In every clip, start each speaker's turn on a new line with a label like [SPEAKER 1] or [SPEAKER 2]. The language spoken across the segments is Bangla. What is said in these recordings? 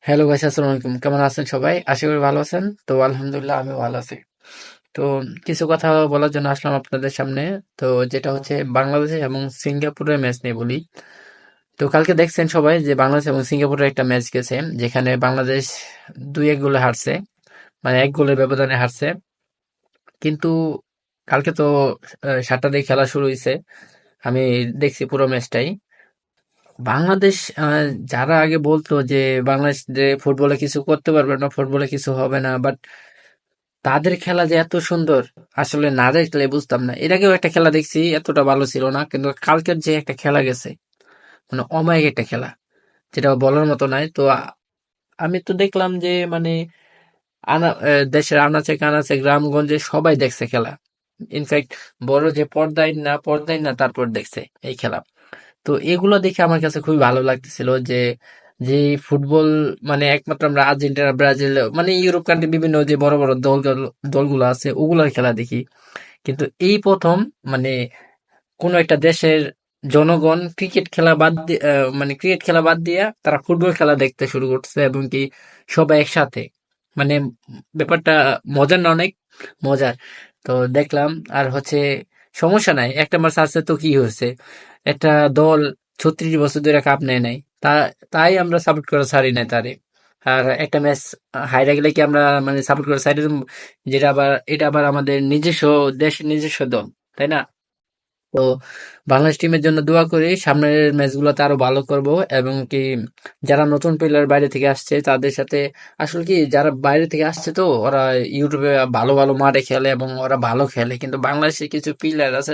[SPEAKER 1] হ্যালো গাইস, আসসালামু আলাইকুম। কেমন আছেন সবাই? আশা করি ভালো আছেন। তো আলহামদুলিল্লাহ আমিও ভালো আছি। তো কিছু কথা বলার জন্য আসলাম আপনাদের সামনে। তো যেটা হচ্ছে বাংলাদেশ এবং সিঙ্গাপুরের ম্যাচ নিয়ে বলি। তো কালকে দেখছেন সবাই যে বাংলাদেশ এবং সিঙ্গাপুরের একটা ম্যাচ গেছে, যেখানে বাংলাদেশ 2-1 গোলে হারছে, মানে 1 গোলের ব্যবধানে হারছে। কিন্তু কালকে তো 7টা দিয়ে খেলা শুরু হয়েছে। আমি দেখছি পুরো ম্যাচটাই। বাংলাদেশ যারা আগে বলতো যে বাংলাদেশ যে ফুটবলে কিছু করতে পারবে না, ফুটবলে কিছু হবে না, বাট তাদের খেলা যে এত সুন্দর, আসলে না দেখলে বুঝতাম না। এর আগেও একটা খেলা দেখছি, এতটা ভালো ছিল না, কিন্তু কালকের যে একটা খেলা গেছে, মানে অমায়িক একটা খেলা, যেটা বলার মতো নয়। তো আমি তো দেখলাম যে মানে দেশের আনাচে কানাচে গ্রামগঞ্জে সবাই দেখছে খেলা। ইনফ্যাক্ট বড় যে পর্দায় না তারপর দেখছে এই খেলা। তো এগুলো দেখে আমার কাছে খুবই ভালো লাগতেছিল যে যে ফুটবল, মানে একমাত্র আমরা আর্জেন্টিনা, ব্রাজিল, মানে ইউরোপ কান্ট্রি বিভিন্ন যে বড় বড় দলগুলো আছে ওগুলোর খেলা দেখি, কিন্তু এই প্রথম মানে কোন একটা দেশের জনগণ ক্রিকেট খেলা বাদ দিয়ে, মানে ক্রিকেট খেলা বাদ দিয়ে তারা ফুটবল খেলা দেখতে শুরু করছে, এবং কি সবাই একসাথে, মানে ব্যাপারটা মজার না, অনেক মজার। তো দেখলাম। আর হচ্ছে সমস্যা নাই, একটা ম্যাচ আছে তো কি হয়েছে, একটা দল 36 বছর ধরে কাপ নেয় নাই, তাই আমরা সাপোর্ট করে ছাড়ি নাই তারে। আর একটা ম্যাচ হাইরা গেলে কি আমরা মানে সাপোর্ট করে ছাড়ি দেব? এটা আবার আমাদের নিজস্ব দেশের নিজস্ব দল, তাই না? তো বাংলাদেশ টিমের জন্য দোয়া করি, সামনের ম্যাচগুলোতে আরো ভালো করব। এবং কি যারা নতুন প্লেয়ার বাইরে থেকে আসছে তাদের সাথে, আসলে কি যারা বাইরে থেকে আসছে তো ওরা ইউরোপে ভালো ভালো মাঠে খেলে এবং ওরা ভালো খেলে, কিন্তু বাংলাদেশের কিছু প্লেয়ার আছে,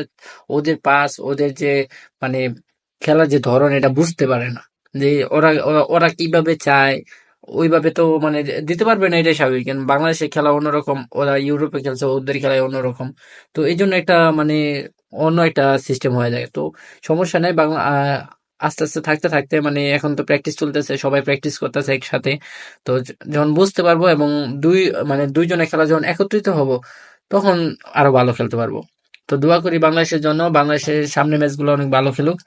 [SPEAKER 1] ওদের পাস, ওদের যে মানে খেলার যে ধরন, এটা বুঝতে পারে না যে ওরা ওরা ওরা কিভাবে চায় ওইভাবে তো মানে দিতে পারবে না, এটাই স্বাভাবিক। কারণ বাংলাদেশের খেলা অন্যরকম, ওরা ইউরোপে খেলছে, ওদের খেলায় অন্যরকম। তো এই জন্য একটা মানে অন্য একটা সিস্টেম হয়ে যায়। তো সমস্যা নেই, বাংলা আস্তে আস্তে থাকতে থাকতে, মানে এখন তো প্র্যাকটিস চলতেছে, সবাই প্র্যাকটিস করতেছে একসাথে। তো যখন বুঝতে পারবো এবং দুই মানে দুইজনের খেলা যখন একত্রিত হব, তখন আরো ভালো খেলতে পারবো। তো দোয়া করি বাংলাদেশের জন্য, বাংলাদেশের সামনে ম্যাচগুলো অনেক ভালো খেলুক।